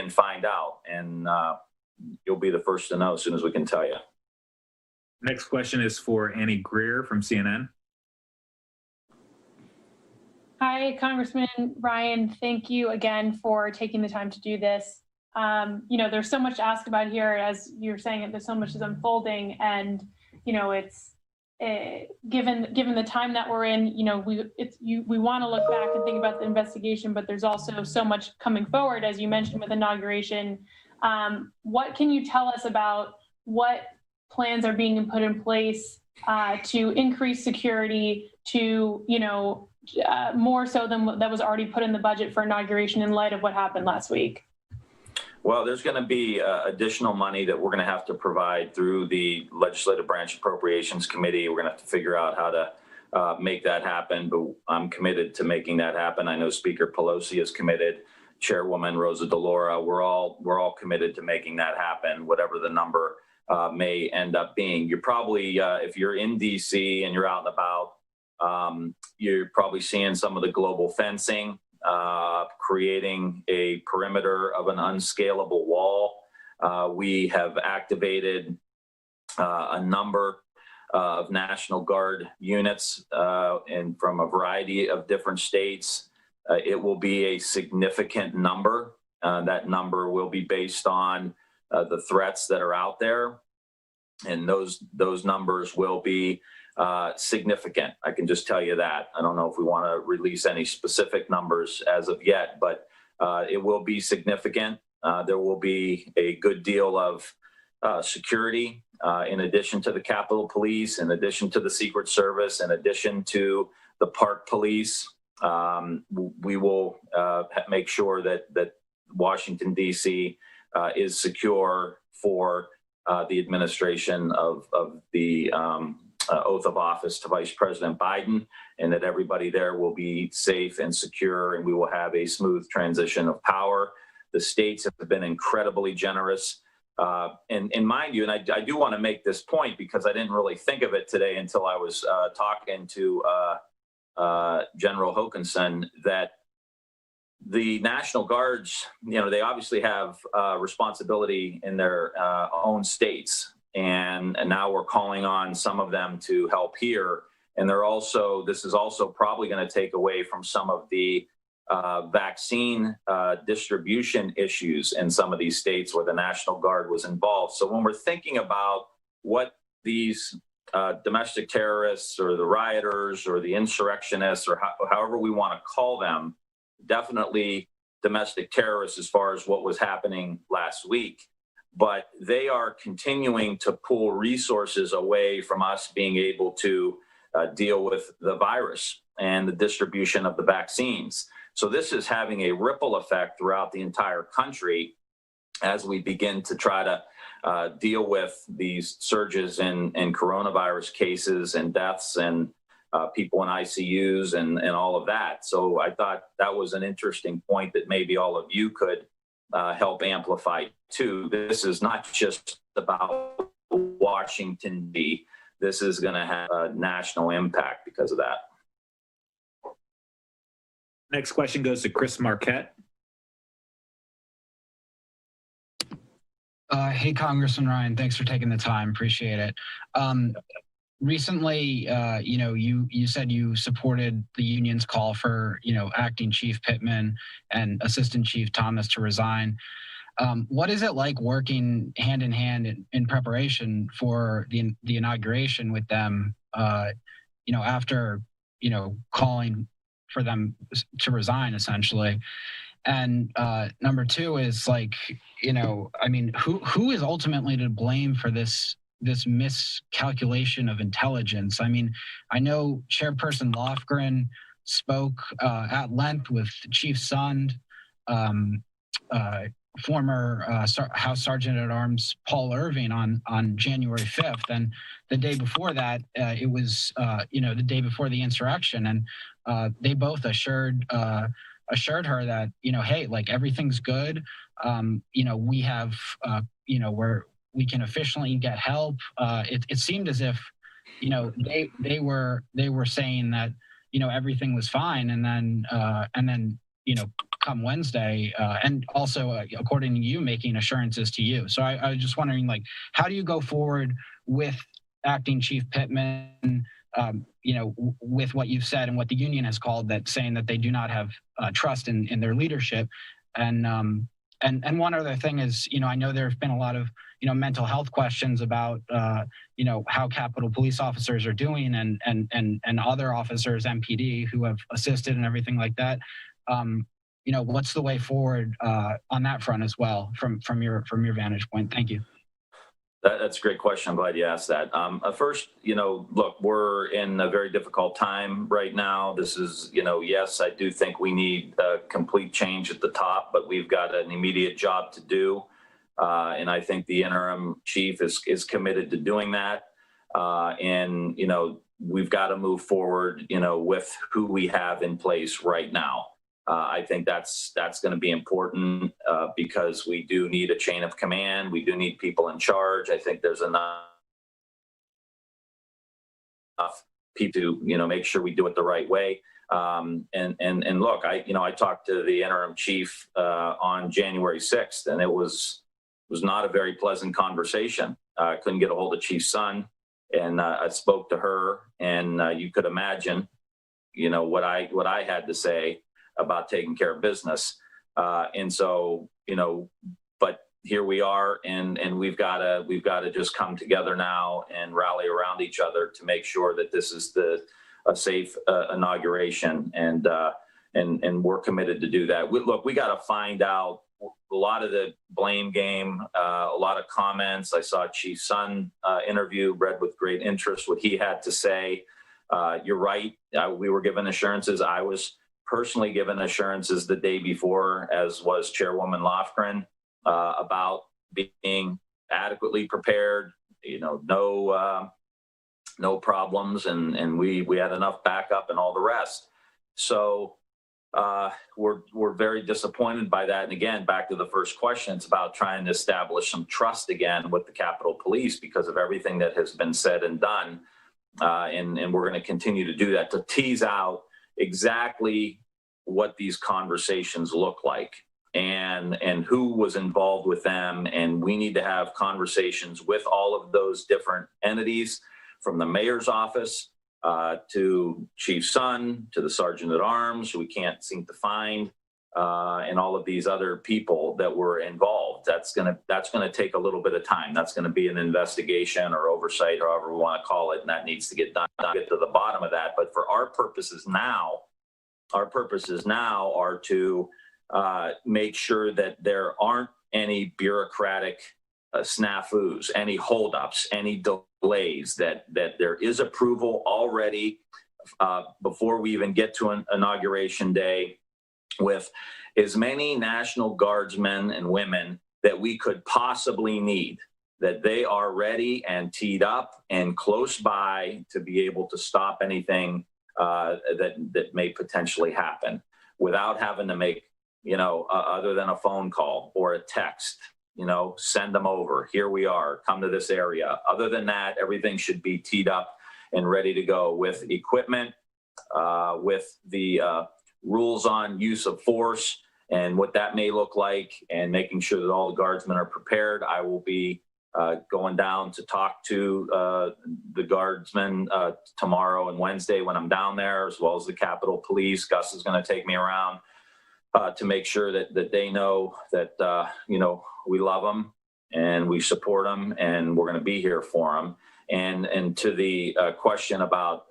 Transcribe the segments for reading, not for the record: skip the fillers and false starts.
and find out. And you'll be the first to know as soon as we can tell you. Next question is for Annie Greer from CNN. Hi, Congressman Ryan. Thank you again for taking the time to do this. There's so much to ask about here, as you're saying, there's so much is unfolding, and it's given the time that we're in. We want to look back and think about the investigation, but there's also so much coming forward, as you mentioned, with inauguration. What can you tell us about what plans are being put in place to increase security, to more so than what that was already put in the budget for inauguration in light of what happened last week? Well, there's going to be additional money that we're going to have to provide through the Legislative Branch Appropriations Committee. We're going to have to figure out how to make that happen, but I'm committed to making that happen. I know Speaker Pelosi is committed, Chairwoman Rosa DeLauro. We're all committed to making that happen, whatever the number may end up being. You're probably, if you're in DC and you're out and about, you're probably seeing some of the global fencing, creating a perimeter of an unscalable wall. We have activated a number of National Guard units and from a variety of different states. It will be a significant number. That number will be based on the threats that are out there, and those numbers will be significant. I can just tell you that. I don't know if we want to release any specific numbers as of yet, but it will be significant. There will be a good deal of security in addition to the Capitol Police, in addition to the Secret Service, in addition to the Park Police. We will make sure that Washington, D.C. Is secure for the administration of the oath of office to Vice President Biden, and that everybody there will be safe and secure, and we will have a smooth transition of power. The states have been incredibly generous. And mind you, and I do want to make this point because I didn't really think of it today until I was talking to General Hokanson, that the National Guards, they obviously have responsibility in their own states. And now we're calling on some of them to help here. And this is also probably going to take away from some of the vaccine distribution issues in some of these states where the National Guard was involved. So when we're thinking about what these domestic terrorists or the rioters or the insurrectionists or however we want to call them, definitely domestic terrorists as far as what was happening last week. But they are continuing to pull resources away from us being able to deal with the virus and the distribution of the vaccines. So this is having a ripple effect throughout the entire country as we begin to try to deal with these surges in coronavirus cases and deaths and people in ICUs and all of that. So I thought that was an interesting point that maybe all of you could help amplify too. This is not just about Washington, D.C. This is going to have a national impact because of that. Next question goes to Chris Marquette. Hey, Congressman Ryan, thanks for taking the time. Appreciate it. Recently, you said you supported the union's call for, Acting Chief Pittman and Assistant Chief Thomas to resign. What is it like working hand in hand in preparation for the inauguration with them, after, calling for them to resign, essentially? And number two is who is ultimately to blame for this miscalculation of intelligence? I mean, I know Chairperson Lofgren spoke at length with Chief Sund, former House Sergeant at Arms Paul Irving on January 5th. And the day before that, it was, the day before the insurrection. And they both assured her that, hey, everything's good. We have, we can efficiently get help. It seemed as if, they were saying that, everything was fine. And then, come Wednesday, and also according to you, making assurances to you. So I was just wondering, like, how do you go forward with Acting Chief Pittman? With what you've said and what the union has called that, saying that they do not have trust in their leadership. And one other thing is, I know there have been a lot of, mental health questions about, how Capitol Police officers are doing and other officers, MPD, who have assisted and everything like that. What's the way forward on that front as well from your vantage point? Thank you. That's a great question. I'm glad you asked that. First, look, we're in a very difficult time right now. This is, yes, I do think we need a complete change at the top, but we've got an immediate job to do. And I think the interim chief is committed to doing that. And, we've got to move forward, with who we have in place right now. I think that's going to be important because we do need a chain of command. We do need people in charge. I think there's enough people to make sure we do it the right way. And look, I talked to the interim chief on January 6th, and it was not a very pleasant conversation. I couldn't get a hold of Chief's son, and I spoke to her, and you could imagine, what I had to say about taking care of business. And so, but here we are, and we've got to just come together now and rally around each other to make sure that this is a safe inauguration. And we're committed to do that. We got to find out a lot of the blame game, a lot of comments. I saw Chief's son interview, read with great interest what he had to say. You're right. We were given assurances. I was personally given assurances the day before, as was Chairwoman Lofgren, about being adequately prepared, no problems, and we had enough backup and all the rest. So we're very disappointed by that. And again, back to the first question, it's about trying to establish some trust again with the Capitol Police because of everything that has been said and done. And we're going to continue to do that to tease out exactly what these conversations look like and who was involved with them. And we need to have conversations with all of those different entities, from the mayor's office to Chief's son, to the sergeant at arms, who we can't seem to find, and all of these other people that were involved. That's gonna take a little bit of time. That's gonna be an investigation or oversight, however we want to call it, and that needs to get done, get to the bottom of that. But for our purposes now are to make sure that there aren't any bureaucratic snafus, any holdups, any delays, that there is approval already before we even get to an inauguration day, with as many National Guardsmen and women that we could possibly need, that they are ready and teed up and close by to be able to stop anything that may potentially happen without having to make, other than a phone call or a text, send them over. Here we are, come to this area. Other than that, everything should be teed up and ready to go with equipment, with the rules on use of force and what that may look like, and making sure that all the guardsmen are prepared. I will be going down to talk to the guardsmen tomorrow and Wednesday when I'm down there, as well as the Capitol Police. Gus is going to take me around to make sure that they know that, we love them and we support them and we're going to be here for them. And to the question about,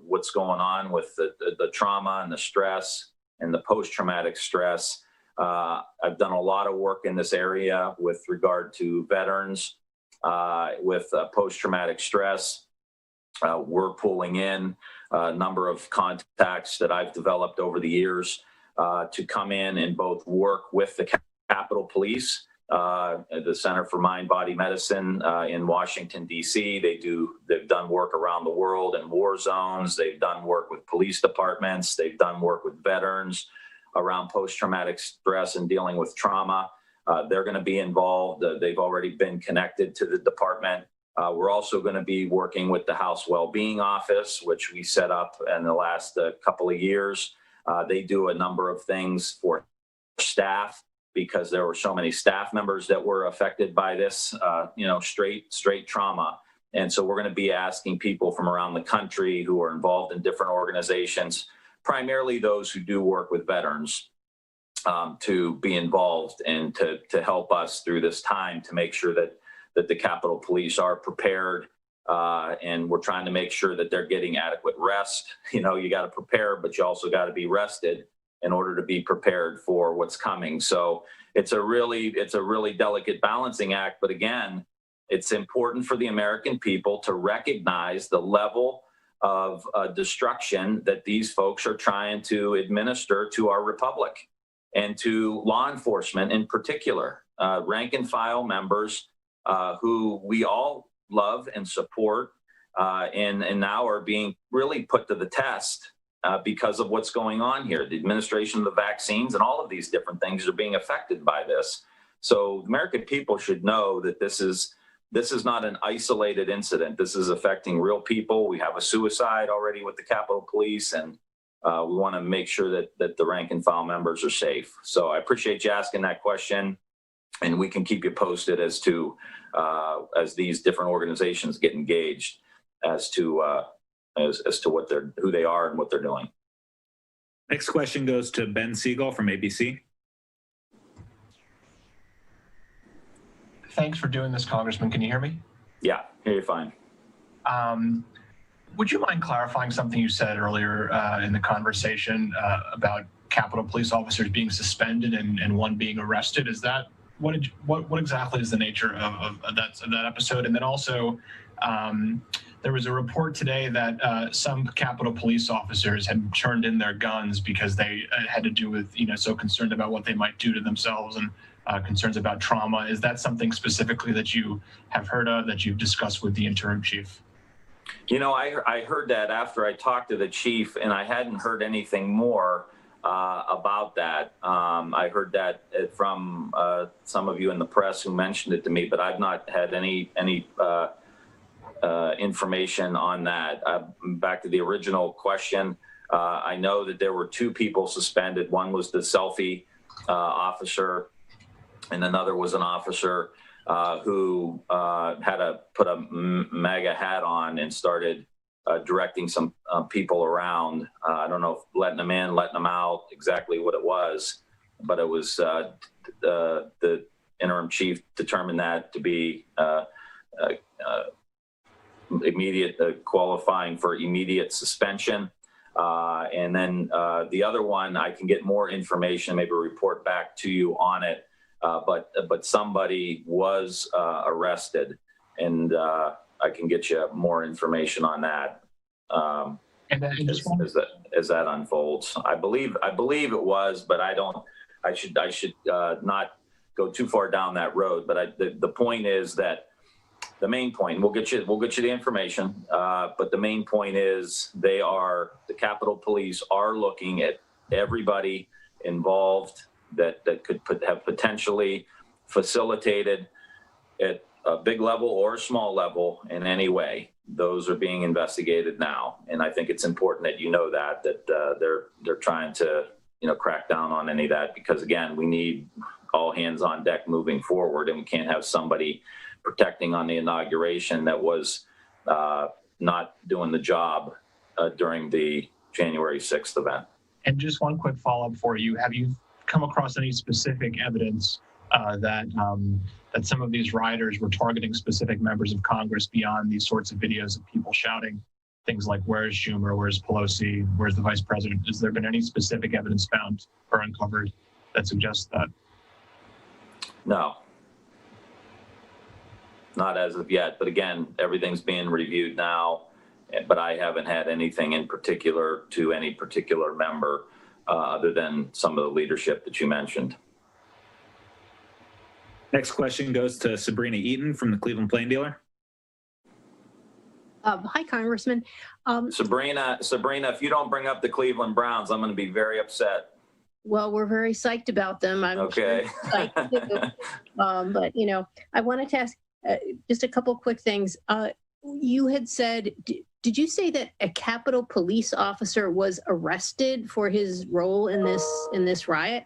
what's going on with the trauma and the stress and the post-traumatic stress, I've done a lot of work in this area with regard to veterans with post-traumatic stress. We're pulling in a number of contacts that I've developed over the years to come in and both work with the Capitol Police, the Center for Mind Body Medicine in Washington, D.C. They've done work around the world in war zones. They've done work with police departments. They've done work with veterans around post-traumatic stress and dealing with trauma. They're going to be involved. They've already been connected to the department. We're also going to be working with the House Wellbeing Office, which we set up in the last couple of years. They do a number of things for staff, because there were so many staff members that were affected by this, straight trauma. And so we're going to be asking people from around the country who are involved in different organizations, primarily those who do work with veterans, to be involved and to help us through this time to make sure that the Capitol Police are prepared. And we're trying to make sure that they're getting adequate rest. You got to prepare, but you also got to be rested in order to be prepared for what's coming. So it's a really delicate balancing act. But again, it's important for the American people to recognize the level of destruction that these folks are trying to administer to our republic and to law enforcement in particular, rank and file members who we all love and support, and now are being really put to the test because of what's going on here. The administration of the vaccines and all of these different things are being affected by this. So the American people should know that this is not an isolated incident. This is affecting real people. We have a suicide already with the Capitol Police, and we want to make sure that the rank and file members are safe. So I appreciate you asking that question, and we can keep you posted as to as these different organizations get engaged as to who they are and what they're doing. Next question goes to Ben Siegel from ABC. Thanks for doing this, Congressman. Can you hear me? Yeah, hear you fine. Would you mind clarifying something you said earlier in the conversation about Capitol Police officers being suspended and one being arrested? Is that what exactly is the nature of that episode? And then also, there was a report today that some Capitol Police officers had turned in their guns because they had to do with, so concerned about what they might do to themselves and concerns about trauma. Is that something specifically that you have heard of, that you've discussed with the interim chief? I heard that after I talked to the chief, and I hadn't heard anything more about that. I heard that from some of you in the press who mentioned it to me, but I've not had any information on that. Back to the original question, I know that there were two people suspended. One was the selfie officer, and another was an officer who had to put a MAGA hat on and started directing some people around. I don't know if letting them in, letting them out, exactly what it was, but it was the interim chief determined that to be immediate, qualifying for immediate suspension. And then the other one, I can get more information, maybe report back to you on it. But somebody was arrested, and I can get you more information on that as that unfolds. I believe it was, but I should not go too far down that road. But the point is that the main point, we'll get you the information. But the main point is the Capitol Police are looking at everybody involved that could have potentially facilitated at a big level or a small level in any way. Those are being investigated now, and I think it's important that you know that they're trying to crack down on any of that, because again, we need all hands on deck moving forward, and we can't have somebody protecting on the inauguration that was not doing the job during the January 6th event. And just one quick follow-up for you: have you come across any specific evidence that some of these rioters were targeting specific members of Congress beyond these sorts of videos of people shouting things like "Where's Schumer? Where's Pelosi? Where's the Vice President?" Has there been any specific evidence found or uncovered that suggests that? No, not as of yet. But again, everything's being reviewed now. But I haven't had anything in particular to any particular member other than some of the leadership that you mentioned. Next question goes to Sabrina Eaton from the Cleveland Plain Dealer. Hi, Congressman. Sabrina, if you don't bring up the Cleveland Browns, I'm going to be very upset. Well, we're very psyched about them. I'm okay. Sure psyched too. But, I wanted to ask just a couple quick things. You had said, did you say that a Capitol Police officer was arrested for his role in this riot?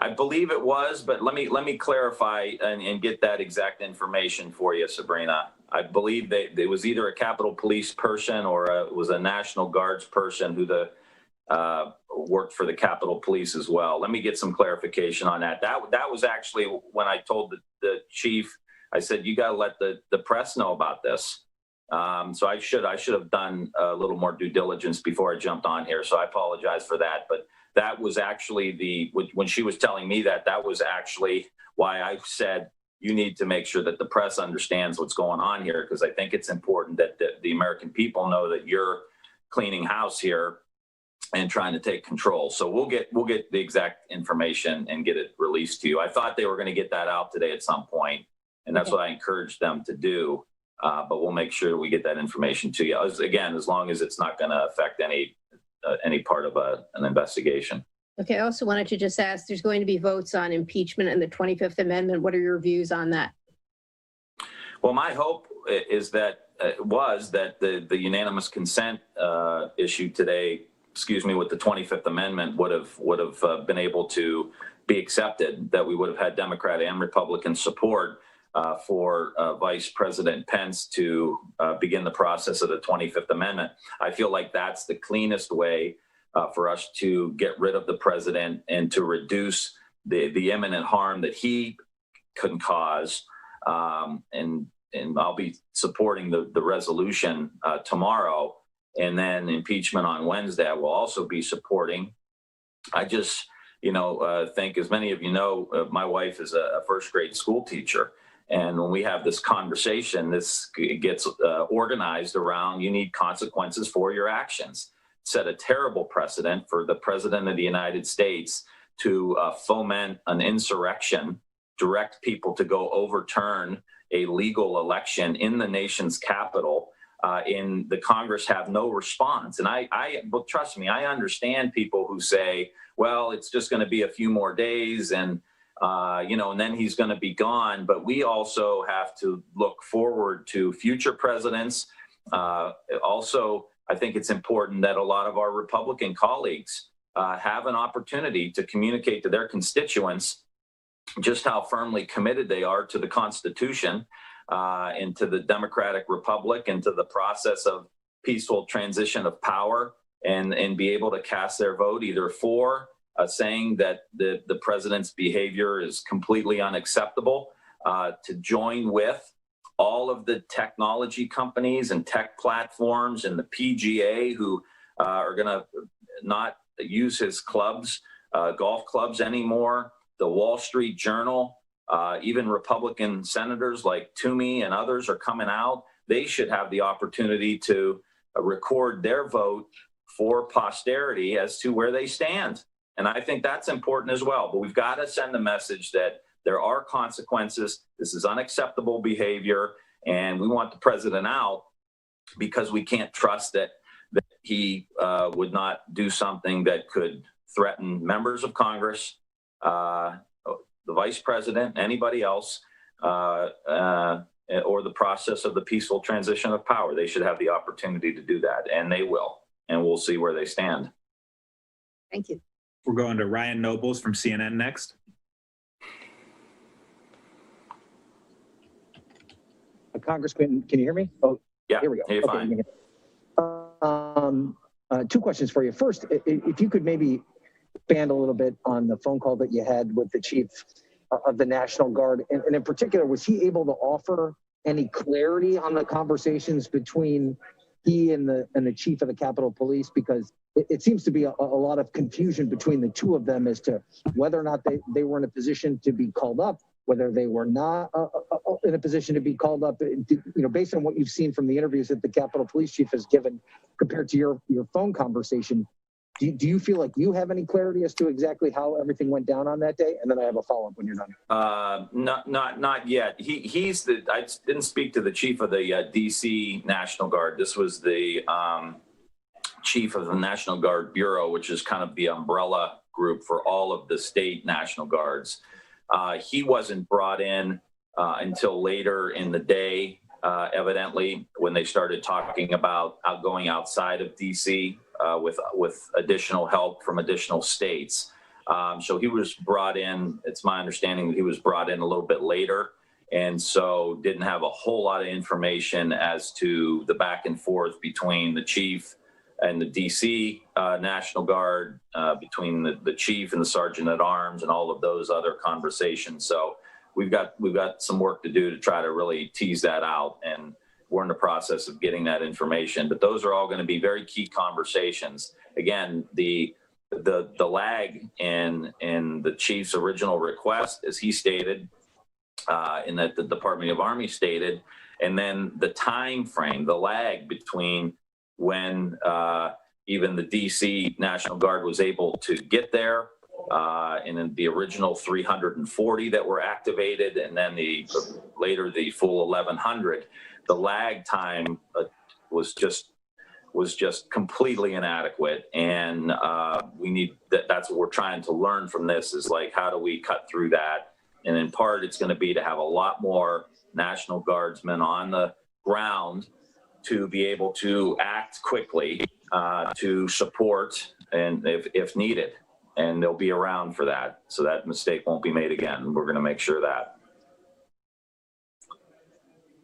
I believe it was, but let me clarify and get that exact information for you, Sabrina. I believe that it was either a Capitol Police person or it was a National Guards person who worked for the Capitol Police as well. Let me get some clarification on that. That was actually when I told the chief, I said, you got to let the press know about this. So I should have done a little more due diligence before I jumped on here. So I apologize for that. But that was actually when she was telling me that was actually why I said, you need to make sure that the press understands what's going on here, because I think it's important that the American people know that you're cleaning house here and trying to take control. So we'll get the exact information and get it released to you. I thought they were going to get that out today at some point, and that's what I encouraged them to do. But we'll make sure we get that information to you. Again, as long as it's not going to affect any part of an investigation. Okay, I also wanted to just ask, there's going to be votes on impeachment and the 25th Amendment. What are your views on that? Well, my hope is that the unanimous consent issue today, with the 25th Amendment would have been able to be accepted, that we would have had Democrat and Republican support for Vice President Pence to begin the process of the 25th Amendment. I feel like that's the cleanest way for us to get rid of the president and to reduce the imminent harm that he can cause. And I'll be supporting the resolution tomorrow, and then impeachment on Wednesday I will also be supporting. I just, think, as many of you know, my wife is a first grade school teacher. And when we have this conversation, this gets organized around, you need consequences for your actions. Set a terrible precedent for the president of the United States to foment an insurrection, direct people to go overturn a legal election in the nation's capital. In the Congress have no response. And but trust me, I understand people who say, well, it's just going to be a few more days and then he's going to be gone. But we also have to look forward to future presidents. Also, I think it's important that a lot of our Republican colleagues have an opportunity to communicate to their constituents just how firmly committed they are to the Constitution and to the democratic republic and to the process of peaceful transition of power, and be able to cast their vote either for saying that the president's behavior is completely unacceptable, to join with all of the technology companies and tech platforms and the PGA who are going to not use his clubs, golf clubs anymore, the Wall Street Journal, even Republican senators like Toomey and others are coming out. They should have the opportunity to record their vote for posterity as to where they stand. And I think that's important as well. But we've got to send the message that there are consequences. This is unacceptable behavior, and we want the president out because we can't trust that he would not do something that could threaten members of Congress, the vice president, anybody else, or the process of the peaceful transition of power. They should have the opportunity to do that, and they will. And we'll see where they stand. Thank you. We're going to Ryan Nobles from CNN next. Congressman, can you hear me? Oh, yeah, here we go. Hey, okay, fine. Two questions for you. First, if you could maybe expand a little bit on the phone call that you had with the chief of the National Guard, and in particular, was he able to offer any clarity on the conversations between he and the chief of the Capitol Police? Because it seems to be a lot of confusion between the two of them as to whether or not they were in a position to be called up, whether they were not in a position to be called up. Based on what you've seen from the interviews that the Capitol Police chief has given compared to your phone conversation, do you feel like you have any clarity as to exactly how everything went down on that day? And then I have a follow-up when you're done. Not yet. I didn't speak to the chief of the DC National Guard. This was the chief of the National Guard Bureau, which is kind of the umbrella group for all of the state National Guards. He wasn't brought in until later in the day, evidently, when they started talking about going outside of DC with additional help from additional states. So he was brought in, it's my understanding that he was brought in a little bit later, and so didn't have a whole lot of information as to the back and forth between the chief and the DC National Guard, between the chief and the sergeant at arms and all of those other conversations. So we've got some work to do to try to really tease that out, and we're in the process of getting that information. But those are all going to be very key conversations. Again, the lag in the chief's original request, as he stated, and that the Department of Army stated, and then the time frame, the lag between when even the DC National Guard was able to get there, and then the original 340 that were activated, and then later the full 1,100. The lag time was just completely inadequate, and we need that's what we're trying to learn from this, is like, how do we cut through that? And in part, it's going to be to have a lot more National Guardsmen on the ground to be able to act quickly, to support, and if needed, and they'll be around for that, so that mistake won't be made again. We're going to make sure that.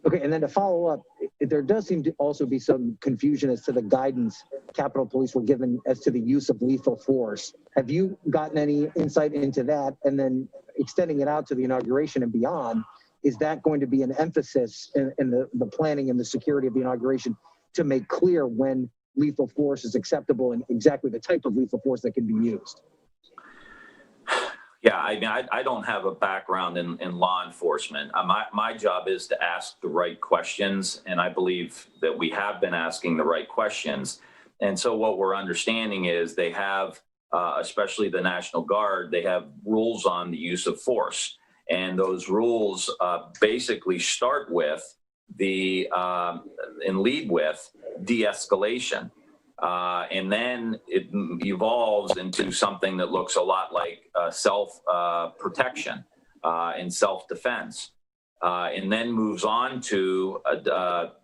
Okay, and then to follow up, there does seem to also be some confusion as to the guidance Capitol Police were given as to the use of lethal force. Have you gotten any insight into that? And then extending it out to the inauguration and beyond, is that going to be an emphasis in the planning and the security of the inauguration to make clear when lethal force is acceptable and exactly the type of lethal force that can be used? Yeah, I mean, I don't have a background in law enforcement. My job is to ask the right questions, and I believe that we have been asking the right questions. And so what we're understanding is they have, especially the National Guard, they have rules on the use of force. And those rules basically start with and lead with de-escalation. And then it evolves into something that looks a lot like self-protection and self-defense, and then moves on to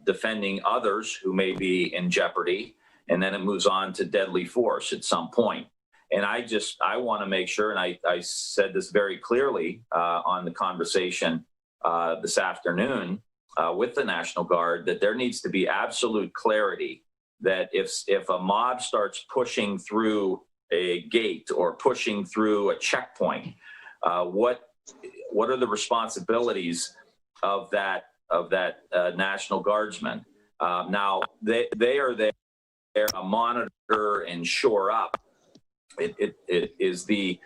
defending others who may be in jeopardy, and then it moves on to deadly force at some point. And I want to make sure, and I said this very clearly on the conversation this afternoon with the National Guard, that there needs to be absolute clarity that if a mob starts pushing through a gate or pushing through a checkpoint, what are the responsibilities of that National Guardsman? Now they are there to monitor and shore up. It is the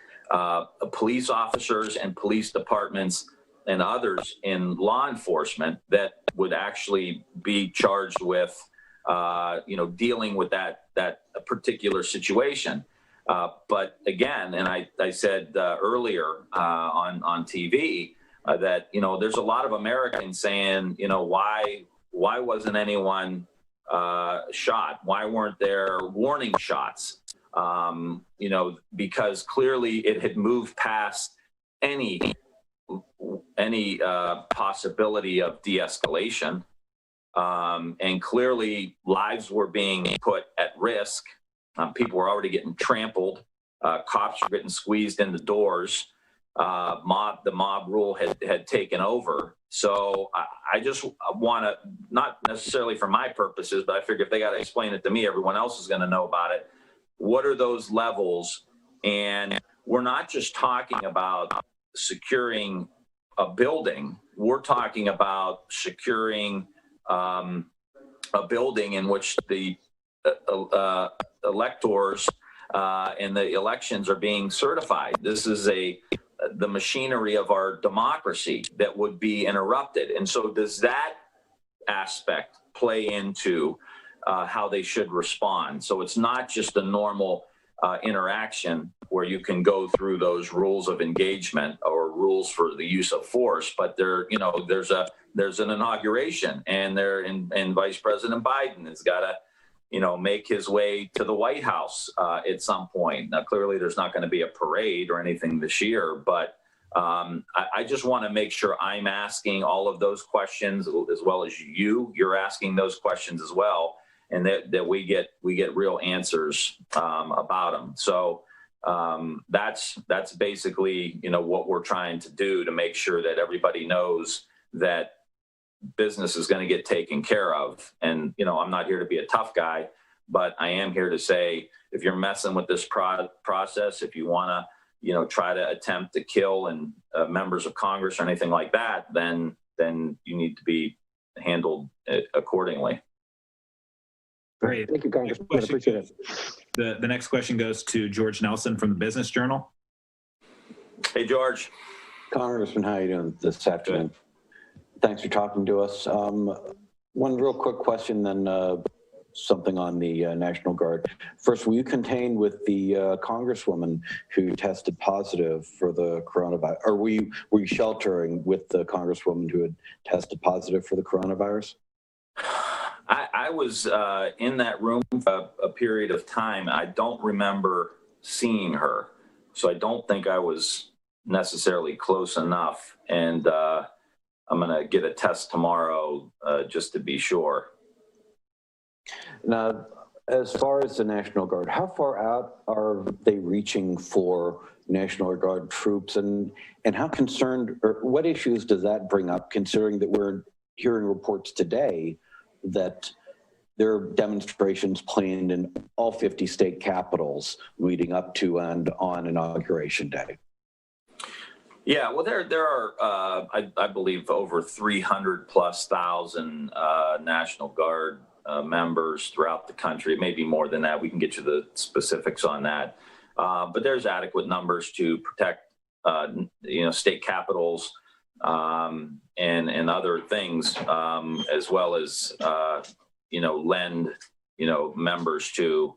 police officers and police departments and others in law enforcement that would actually be charged with dealing with that particular situation. But again, and I said earlier on TV that, there's a lot of Americans saying, why wasn't anyone shot? Why weren't there warning shots? Because clearly it had moved past any possibility of de-escalation. And clearly lives were being put at risk. People were already getting trampled. Cops were getting squeezed into doors. The mob rule had taken over. So I just want to, not necessarily for my purposes, but I figure if they got to explain it to me, everyone else is going to know about it. What are those levels? And we're not just talking about securing a building. We're talking about securing a building in which the electors and the elections are being certified. This is the machinery of our democracy that would be interrupted. And so does that aspect play into how they should respond? So it's not just a normal interaction where you can go through those rules of engagement or rules for the use of force, but there's an inauguration, and Vice President Biden has got to make his way to the White House at some point. Now, clearly there's not going to be a parade or anything this year, but I just want to make sure I'm asking all of those questions as well as you're asking those questions as well, and that we get real answers about them. So That's basically, what we're trying to do to make sure that everybody knows that business is going to get taken care of. And, I'm not here to be a tough guy, but I am here to say, if you're messing with this process, if you want to, try to attempt to kill and members of Congress or anything like that, then you need to be handled accordingly. Great. Thank you, Congressman. I appreciate it. The next question goes to George Nelson from the Business Journal. Hey, George. Congressman, how are you doing this afternoon? Thanks for talking to us. One real quick question, then something on the National Guard. First, were you contained with the Congresswoman who tested positive for the coronavirus? Or were you sheltering with the Congresswoman who had tested positive for the coronavirus? I was in that room for a period of time. I don't remember seeing her, so I don't think I was necessarily close enough. And I'm going to get a test tomorrow just to be sure. Now, as far as the National Guard, how far out are they reaching for National Guard troops, and how concerned, or what issues does that bring up, considering that we're hearing reports today that there are demonstrations planned in all 50 state capitals leading up to and on Inauguration Day? Yeah, well, there are, I believe, over 300,000+ National Guard members throughout the country. Maybe more than that. We can get you the specifics on that. But there's adequate numbers to protect, state capitals and other things, as well as lend members to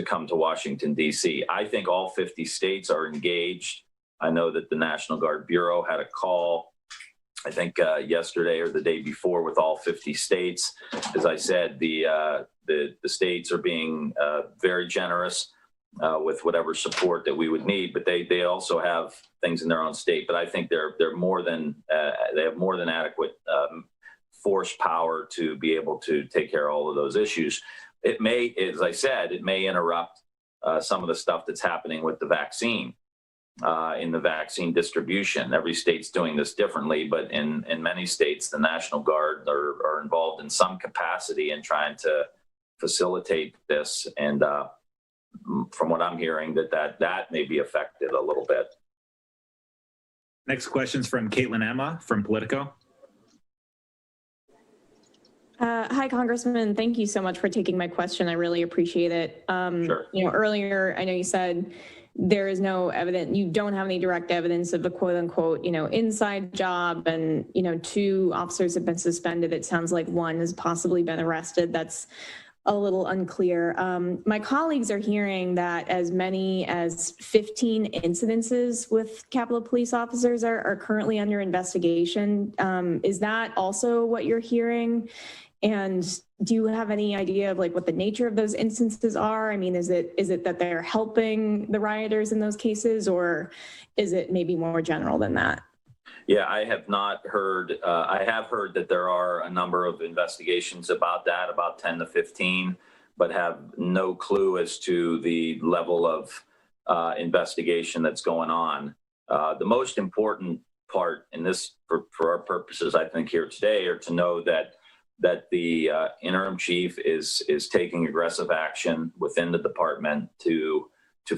come to Washington, D.C. I think all 50 states are engaged. I know that the National Guard Bureau had a call, I think yesterday or the day before, with all 50 states. As I said, the states are being very generous with whatever support that we would need, but they also have things in their own state. But I think they're more than they have more than adequate force power to be able to take care of all of those issues. It may, as I said, it may interrupt some of the stuff that's happening with the vaccine. In the vaccine distribution. Every state's doing this differently, but in many states, the National Guard are involved in some capacity in trying to facilitate this. And from what I'm hearing, that may be affected a little bit. Next question's from Caitlin Emma from Politico. Hi, Congressman. Thank you so much for taking my question. I really appreciate it. Sure. Earlier, I know you said there is no evidence, you don't have any direct evidence of a quote unquote, inside job, and, 2 officers have been suspended. It sounds like 1 has possibly been arrested. That's a little unclear. My colleagues are hearing that as many as 15 incidences with Capitol Police officers are currently under investigation. Is that also what you're hearing? And do you have any idea of what the nature of those instances are? I mean, is it that they're helping the rioters in those cases, or is it maybe more general than that? Yeah, I have not heard. I have heard that there are a number of investigations about that, about 10 to 15, but have no clue as to the level of investigation that's going on. The most important part in this, for our purposes, I think here today, are to know that the interim chief is taking aggressive action within the department to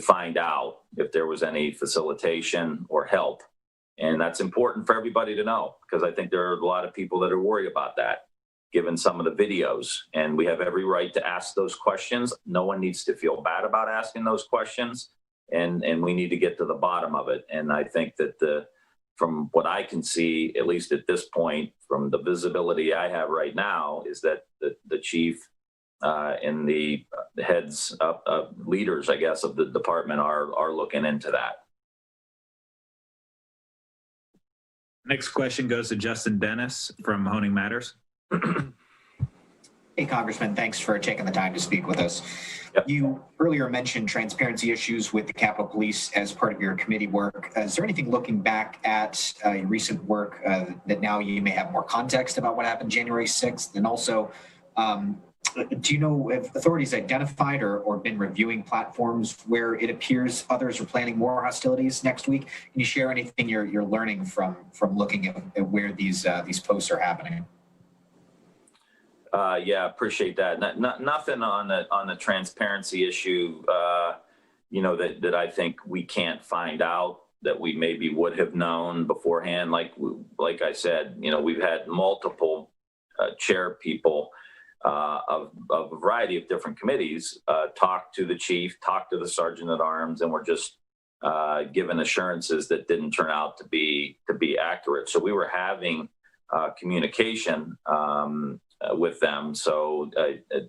find out if there was any facilitation or help. And that's important for everybody to know, because I think there are a lot of people that are worried about that, given some of the videos. And we have every right to ask those questions. No one needs to feel bad about asking those questions. And we need to get to the bottom of it. And I think that from what I can see, at least at this point, from the visibility I have right now, is that the chief and the heads, leaders, I guess, of the department are looking into that. Next question goes to Justin Dennis from Honing Matters. Hey, Congressman, thanks for taking the time to speak with us. Yep. You earlier mentioned transparency issues with the Capitol Police as part of your committee work. Is there anything looking back at your recent work that now you may have more context about what happened January 6th? And also, Do you know if authorities identified or been reviewing platforms where it appears others are planning more hostilities next week? Can you share anything you're learning from looking at where these posts are happening? Yeah, appreciate that. Nothing on the transparency issue, that I think we can't find out that we maybe would have known beforehand. Like I said, we've had multiple chair people of a variety of different committees talk to the chief, talk to the sergeant at arms, and we're just given assurances that didn't turn out to be accurate. So we were having communication with them. So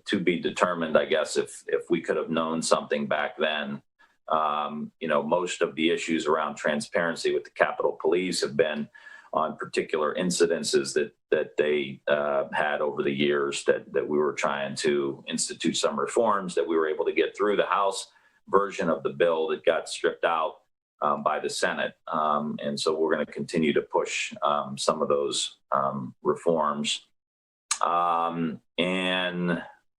to be determined, I guess, if we could have known something back then. Most of the issues around transparency with the Capitol Police have been on particular incidences that they had over the years that we were trying to institute some reforms that we were able to get through the House version of the bill that got stripped out by the Senate. And so we're going to continue to push some of those reforms. What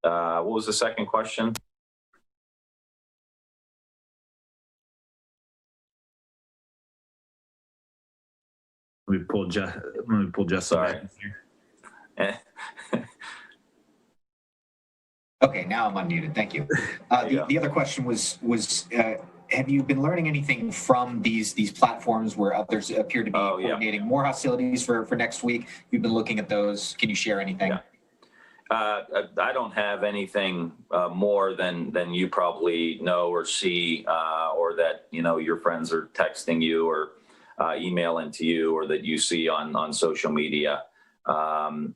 was the second question? Let me pull Justin. Sorry. Okay, now I'm unmuted. Thank you. The other question was have you been learning anything from these platforms where others appear to be coordinating more hostilities for next week? You've been looking at those. Can you share anything? Yeah. I don't have anything more than you probably know or see, or that your friends are texting you or emailing to you, or that you see on social media. And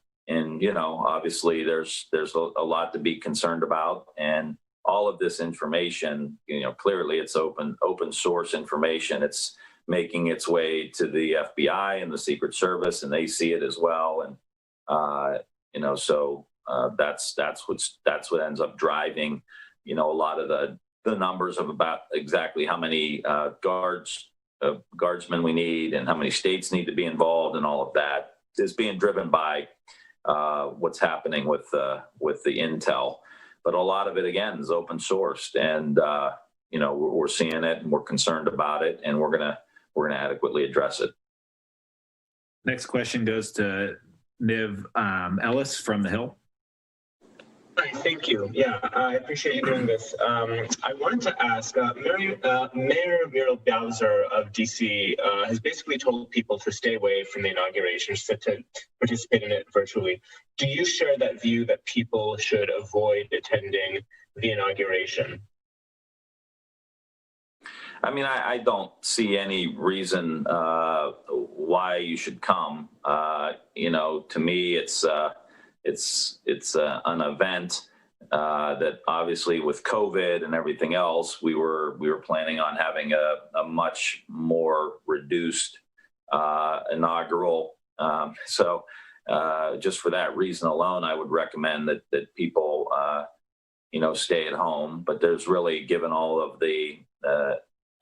obviously there's a lot to be concerned about, and all of this information, clearly it's open source information. It's making its way to the FBI and the Secret Service, and they see it as well. And so that's what ends up driving a lot of the numbers of about exactly how many guardsmen we need and how many states need to be involved, and all of that is being driven by what's happening with the intel. But a lot of it, again, is open sourced, and we're seeing it, and we're concerned about it, and we're gonna adequately address it. Next question goes to Niv Ellis from The Hill. Hi, thank you. Yeah, I appreciate you doing this. I wanted to ask, Mayor Muriel Bowser of DC has basically told people to stay away from the inauguration, to participate in it virtually. Do you share that view that people should avoid attending the inauguration? I mean, I don't see any reason why you should come. To me, it's an event that obviously with COVID and everything else, we were planning on having a much more reduced inaugural. So just for that reason alone, I would recommend that people stay at home. But there's really, given all of the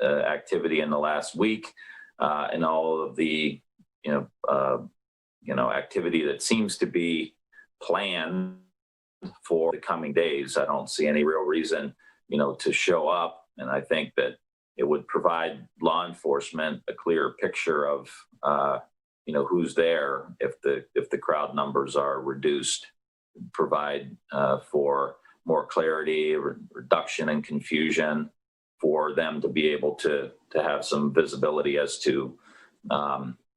activity in the last week and all of the activity that seems to be planned for the coming days, I don't see any real reason to show up. And I think that it would provide law enforcement a clearer picture of who's there if the crowd numbers are reduced, provide for more clarity, reduction in confusion, for them to be able to have some visibility as to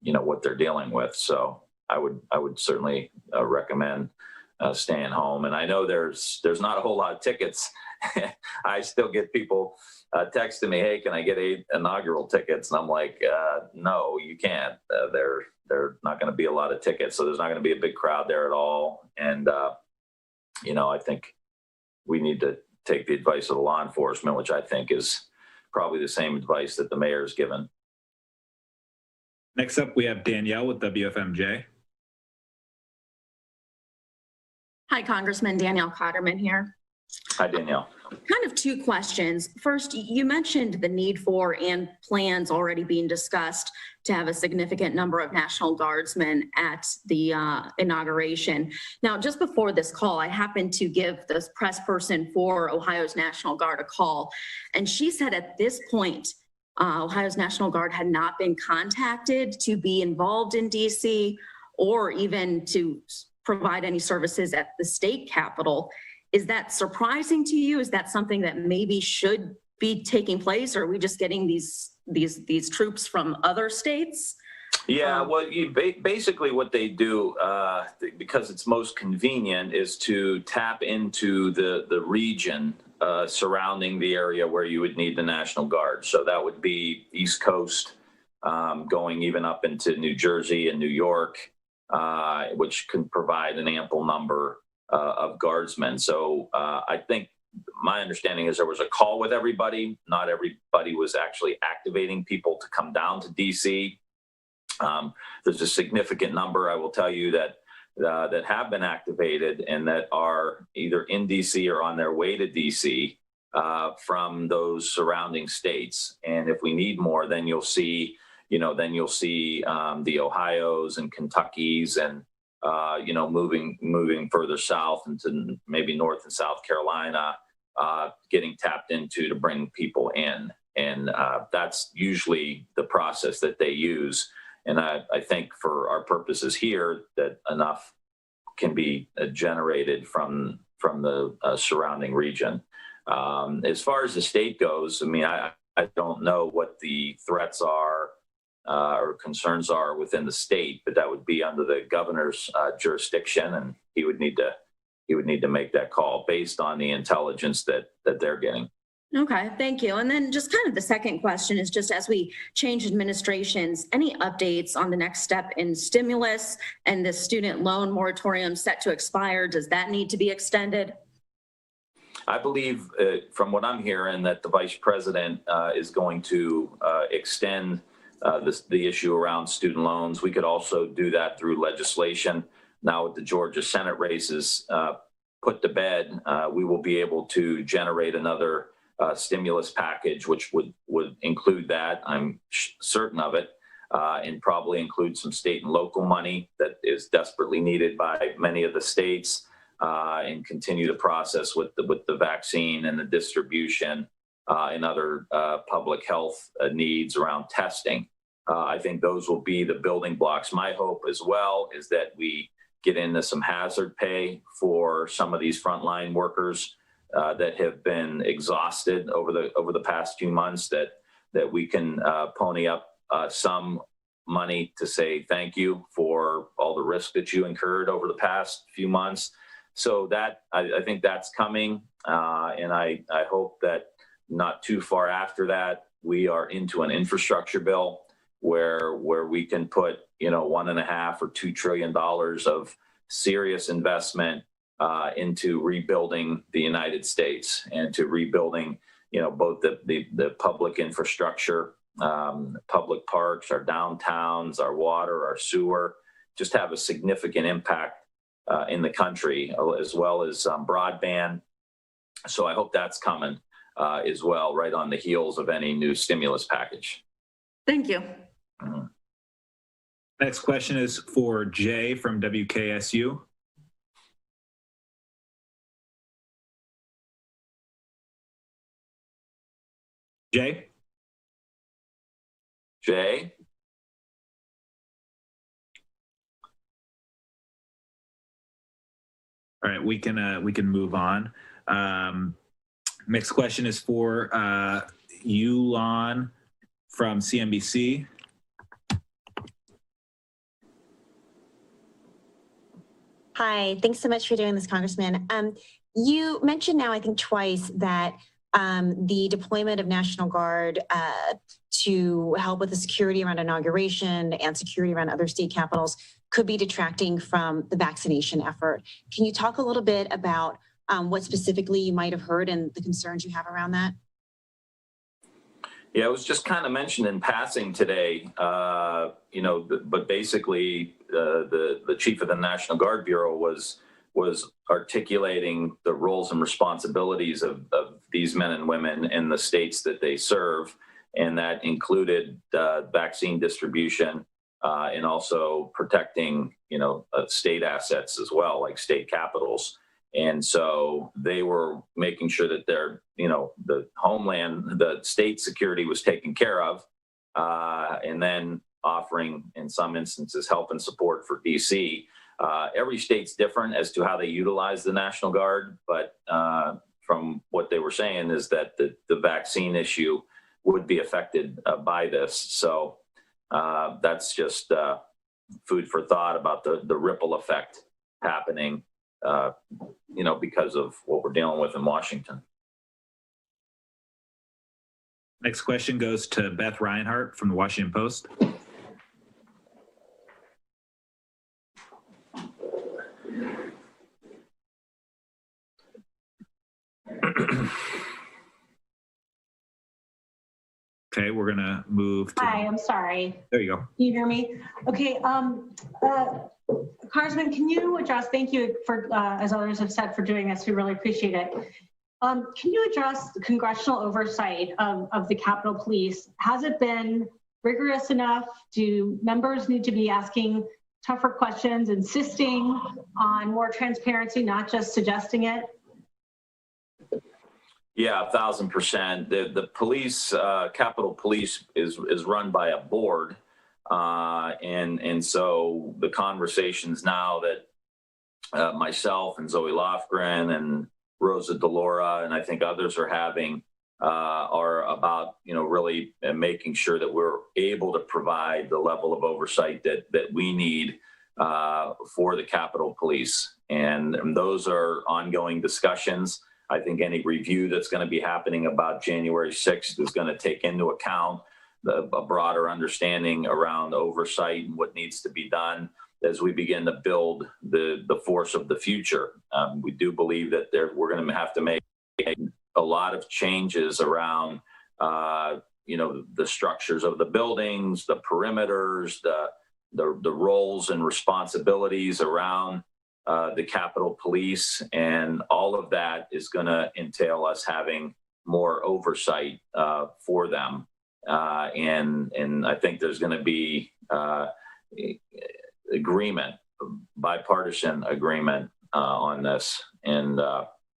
what they're dealing with. So I would certainly recommend staying home. And I know there's not a whole lot of tickets. I still get people texting me, "Hey, can I get 8 inaugural tickets?" And I'm like, no, you can't. There not going to be a lot of tickets, so there's not going to be a big crowd there at all. And I think we need to take the advice of the law enforcement, which I think is probably the same advice that the mayor's given. Next up, we have Danielle with WFMJ. Hi, Congressman Danielle Cotterman here. Hi, Danielle. Kind of two questions. First, you mentioned the need for and plans already being discussed to have a significant number of National Guardsmen at the inauguration. Now, just before this call, I happened to give the press person for Ohio's National Guard a call, and she said at this point, Ohio's National Guard had not been contacted to be involved in DC or even to provide any services at the state capitol. Is that surprising to you? Is that something that maybe should be taking place, or are we just getting these troops from other states? Yeah, well, basically what they do, because it's most convenient, is to tap into the region surrounding the area where you would need the National Guard. So that would be East Coast, going even up into New Jersey and New York, which can provide an ample number of guardsmen. So I think my understanding is there was a call with everybody. Not everybody was actually activating people to come down to DC. There's a significant number, I will tell you, that have been activated and that are either in DC or on their way to DC from those surrounding states. And if we need more, then you'll see, the Ohios and Kentuckys and moving further south into maybe North and South Carolina, getting tapped into to bring people in. And that's usually the process that they use. And I think for our purposes here, that enough can be generated from the surrounding region. As far as the state goes, I mean, I don't know what the threats are or concerns are within the state, but that would be under the governor's jurisdiction, and he would need to make that call based on the intelligence that they're getting. Okay, thank you. And then just kind of the second question is just as we change administrations, any updates on the next step in stimulus and the student loan moratorium set to expire? Does that need to be extended? I believe from what I'm hearing that the vice president is going to extend the issue around student loans. We could also do that through legislation. Now with the Georgia Senate races put to bed, we will be able to generate another stimulus package, which would include that. I'm certain of it, and probably include some state and local money that is desperately needed by many of the states, and continue the process with the vaccine and the distribution and other public health needs around testing. I think those will be the building blocks. My hope as well is that we get into some hazard pay for some of these frontline workers that have been exhausted over the past few months, that we can pony up some money to say thank you for all the risk that you incurred over the past few months. So that I think that's coming, and I hope that not too far after that we are into an infrastructure bill where we can put $1.5 or $2 trillion of serious investment into rebuilding the United States and to rebuilding, both the public infrastructure, public parks, our downtowns, our water, our sewer, just have a significant impact in the country, as well as broadband. So I hope that's coming as well, right on the heels of any new stimulus package. Thank you. Mm-hmm. Next question is for Jay from WKSU. Jay? Jay? All right, we can move on. Next question is for Yulon from CNBC. Hi, thanks so much for doing this, Congressman. You mentioned now, I think twice, that the deployment of National Guard to help with the security around inauguration and security around other state capitals could be detracting from the vaccination effort. Can you talk a little bit about what specifically you might have heard and the concerns you have around that? Yeah, it was just kind of mentioned in passing today, but basically the chief of the National Guard Bureau was articulating the roles and responsibilities of these men and women in the states that they serve, and that included vaccine distribution and also protecting, state assets as well, like state capitals. And so they were making sure that their, the homeland, the state security was taken care of, and then offering, in some instances, help and support for DC. Every state's different as to how they utilize the National Guard, but from what they were saying is that the vaccine issue would be affected by this. So that's just food for thought about the ripple effect happening, because of what we're dealing with in Washington. Next question goes to Beth Reinhart from the Washington Post. Okay, we're gonna move to. Hi, I'm sorry. There you go. Can you hear me? Okay, Congressman, can you address, thank you for, as others have said, for doing this, we really appreciate it. Can you address the congressional oversight of the Capitol Police? Has it been rigorous enough? Do members need to be asking tougher questions, insisting on more transparency, not just suggesting it? Yeah, 1,000%. The police, Capitol Police, is run by a board, and so the conversations now that myself and Zoe Lofgren and Rosa DeLaura and I think others are having are about really making sure that we're able to provide the level of oversight that we need for the Capitol Police, and those are ongoing discussions. I think any review that's going to be happening about January 6th is going to take into account a broader understanding around oversight and what needs to be done as we begin to build the force of the future. We do believe that we're going to have to make a lot of changes around, the structures of the buildings, the perimeters, the roles and responsibilities around the Capitol Police, and all of that is going to entail us having more oversight for them. And I think there's going to be agreement, bipartisan agreement on this, and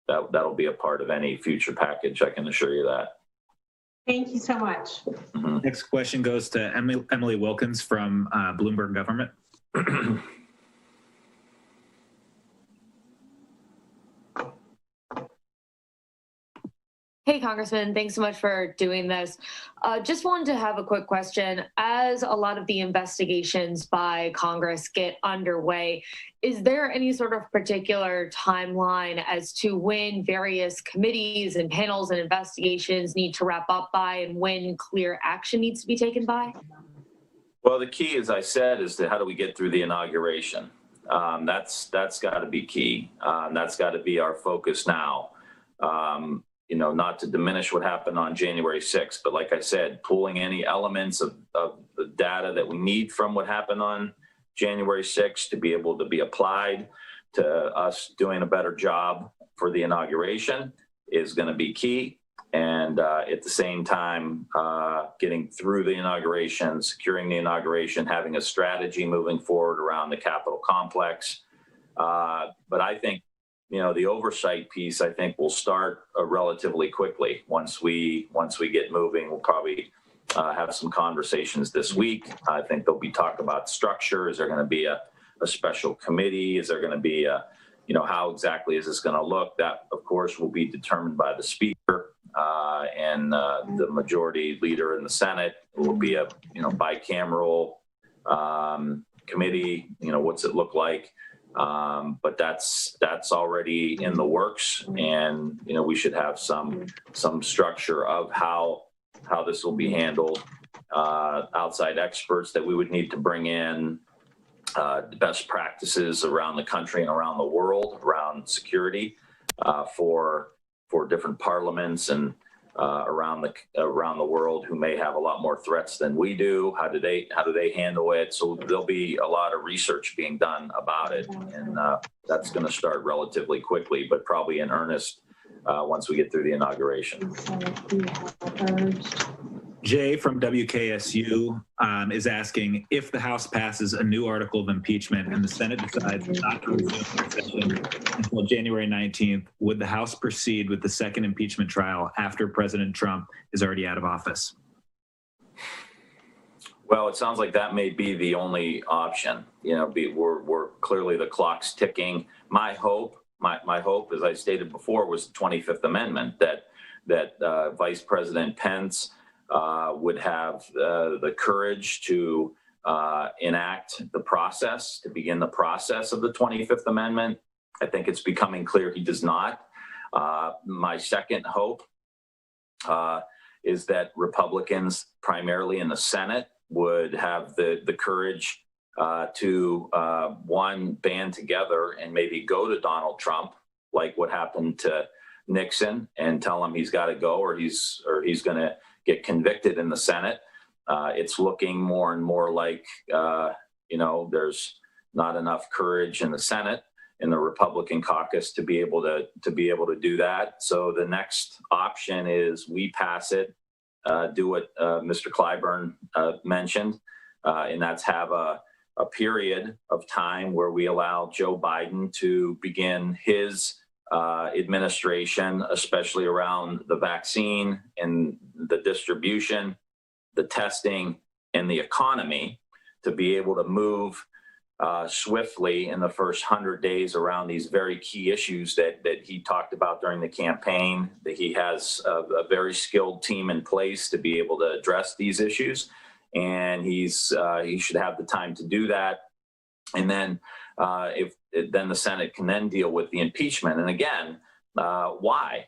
that'll be a part of any future package. I can assure you that. Thank you so much. Mm-hmm. Next question goes to Emily Wilkins from Bloomberg Government. Hey, Congressman, thanks so much for doing this. Just wanted to have a quick question. As a lot of the investigations by Congress get underway, is there any sort of particular timeline as to when various committees and panels and investigations need to wrap up by, and when clear action needs to be taken by? Well, the key, as I said, is how do we get through the inauguration? That's got to be key. That's got to be our focus now. Not to diminish what happened on January 6th, but like I said, pulling any elements of the data that we need from what happened on January 6th to be able to be applied to us doing a better job for the inauguration is going to be key. And at the same time, getting through the inauguration, securing the inauguration, having a strategy moving forward around the Capitol complex. But I think the oversight piece, I think, will start relatively quickly. Once we get moving, we'll probably have some conversations this week. I think there'll be talk about structure. Is there going to be a special committee? Is there going to be how exactly is this going to look? That, of course, will be determined by the Speaker and the majority leader in the Senate. It will be a bicameral committee. What's it look like? But that's already in the works, and we should have some structure of how this will be handled. Outside experts that we would need to bring in, best practices around the country and around the world around security for different parliaments and around the world who may have a lot more threats than we do. How do they handle it? So there'll be a lot of research being done about it, and that's going to start relatively quickly, but probably in earnest once we get through the inauguration. Jay from WKSU is asking, if the House passes a new article of impeachment and the Senate decides not to resume session until January 19th, would the House proceed with the second impeachment trial after President Trump is already out of office? Well, it sounds like that may be the only option. You know, we're clearly, the clock's ticking. My hope, as I stated before, was the 25th Amendment, that Vice President Pence would have the courage to enact the process, to begin the process of the 25th Amendment. I think it's becoming clear he does not. My second hope is that Republicans, primarily in the Senate, would have the courage to, one, band together and maybe go to Donald Trump, like what happened to Nixon, and tell him he's got to go, or he's going to get convicted in the Senate. It's looking more and more like, there's not enough courage in the Senate, in the Republican caucus, to be able to do that. So the next option is we pass it, do what Mr. Clyburn mentioned, and that's have a period of time where we allow Joe Biden to begin his administration, especially around the vaccine and the distribution, the testing, and the economy, to be able to move swiftly in the first 100 days around these very key issues that he talked about during the campaign, that he has a very skilled team in place to be able to address these issues. And he should have the time to do that. And then then the Senate can then deal with the impeachment. And again, why?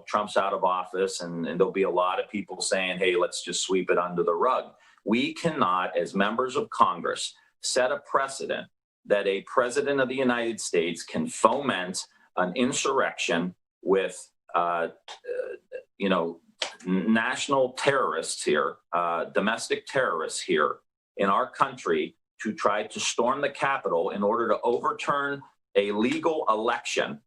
Trump's out of office, and there'll be a lot of people saying, hey, let's just sweep it under the rug. We cannot, as members of Congress, set a precedent that a president of the United States can foment an insurrection with, national terrorists here, domestic terrorists here in our country, to try to storm the Capitol in order to overturn a legal election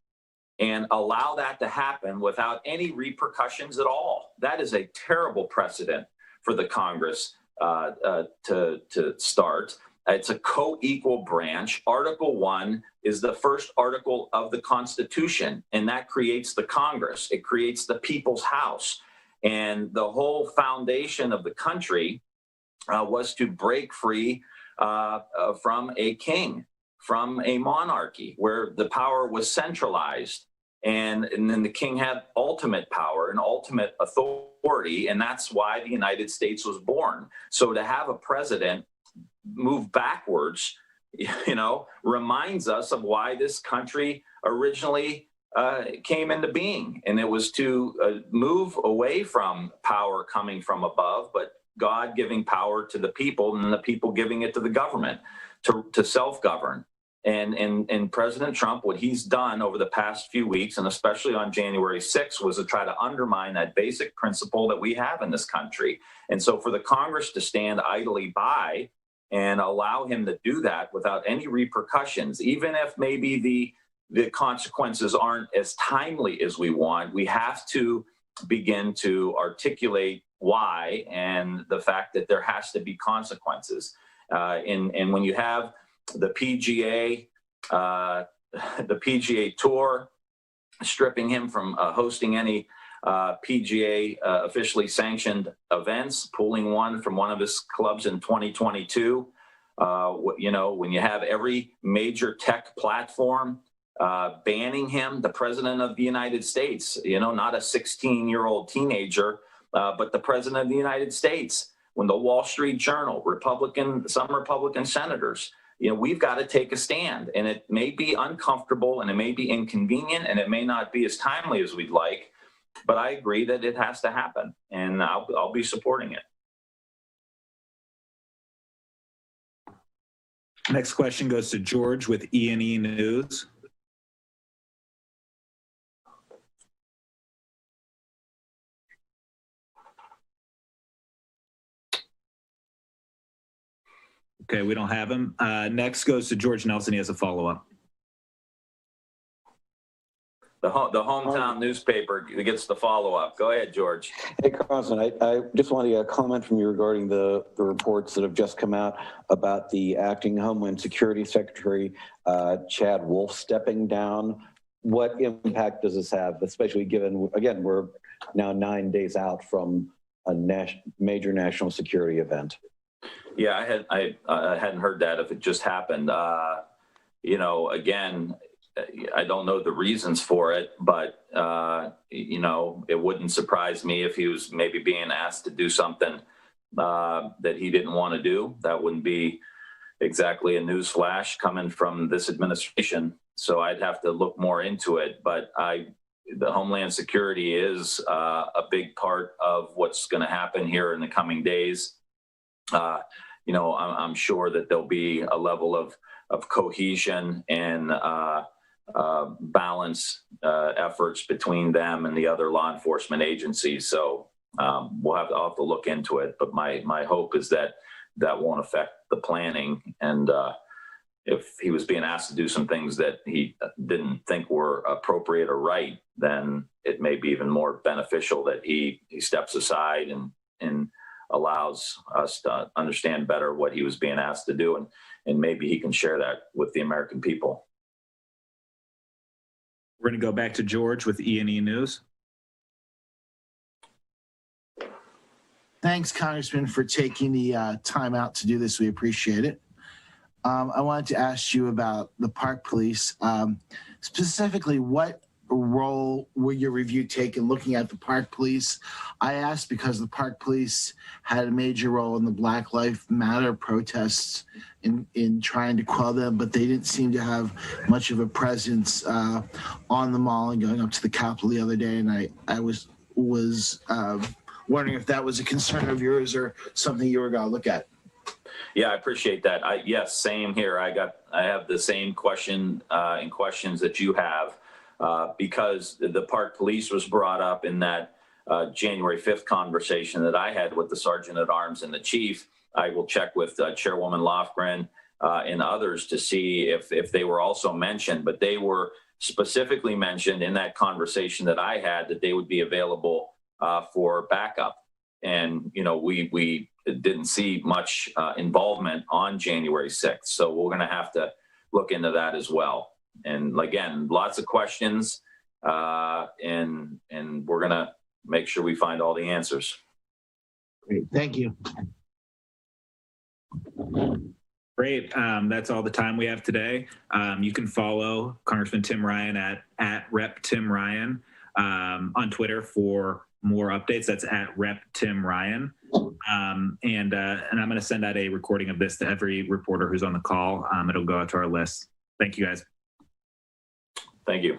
and allow that to happen without any repercussions at all. That is a terrible precedent for the Congress to start. It's a co-equal branch. Article 1 is the first article of the Constitution, and that creates the Congress. It creates the people's house. And the whole foundation of the country was to break free from a king, from a monarchy, where the power was centralized. And then the king had ultimate power and ultimate authority, and that's why the United States was born. So to have a president move backwards, reminds us of why this country originally came into being. And it was to move away from power coming from above, but God giving power to the people, and the people giving it to the government to self-govern. And President Trump, what he's done over the past few weeks, and especially on January 6th, was to try to undermine that basic principle that we have in this country. And so for the Congress to stand idly by and allow him to do that without any repercussions, even if maybe the consequences aren't as timely as we want, we have to begin to articulate why, and the fact that there has to be consequences. And when you have the PGA Tour stripping him from hosting any PGA officially sanctioned events, pulling one from one of his clubs in 2022, when you have every major tech platform banning him, the president of the United States, not a 16-year-old teenager, but the president of the United States, when the Wall Street Journal, some Republican senators, we've got to take a stand. And it may be uncomfortable, and it may be inconvenient, and it may not be as timely as we'd like, but I agree that it has to happen, and I'll be supporting it. Next question goes to George with E&E News. Okay, we don't have him. Next goes to George Nelson. He has a follow-up. The hometown newspaper gets the follow-up. Go ahead, George. Hey, Congressman, I just want to get a comment from you regarding the reports that have just come out about the acting Homeland Security Secretary, Chad Wolf, stepping down. What impact does this have, especially given, again, we're now 9 days out from a major national security event? Yeah, I hadn't heard that if it just happened. You know, again, I don't know the reasons for it, but, you know, it wouldn't surprise me if he was maybe being asked to do something that he didn't want to do. That wouldn't be exactly a news flash coming from this administration. So I'd have to look more into it. But the Homeland Security is a big part of what's going to happen here in the coming days. You know, I'm sure that there'll be a level of cohesion and balance efforts between them and the other law enforcement agencies. So I'll have to look into it. But my hope is that that won't affect the planning. And if he was being asked to do some things that he didn't think were appropriate or right, then it may be even more beneficial that he steps aside and allows us to understand better what he was being asked to do. And maybe he can share that with the American people. We're going to go back to George with E&E News. Thanks, Congressman, for taking the time out to do this. We appreciate it. I wanted to ask you about the park police. Specifically, what role will your review take in looking at the park police? I asked because the park police had a major role in the Black Lives Matter protests in trying to quell them, but they didn't seem to have much of a presence on the mall and going up to the Capitol the other day. And I was wondering if that was a concern of yours or something you were going to look at. Yeah, I appreciate that. Yes, same here. I have the same question and questions that you have because the park police was brought up in that January 5th conversation that I had with the Sergeant at Arms and the Chief. I will check with Chairwoman Lofgren and others to see if they were also mentioned, but they were specifically mentioned in that conversation that I had that they would be available for backup. And, you know, we didn't see much involvement on January 6th. So we're going to have to look into that as well. And again, lots of questions and we're going to make sure we find all the answers. Great. Thank you. Great. That's all the time we have today. You can follow Congressman Tim Ryan at Rep Tim Ryan on Twitter for more updates. That's at Rep Tim Ryan. And I'm going to send out a recording of this to every reporter who's on the call. It'll go out to our list. Thank you, guys. Thank you.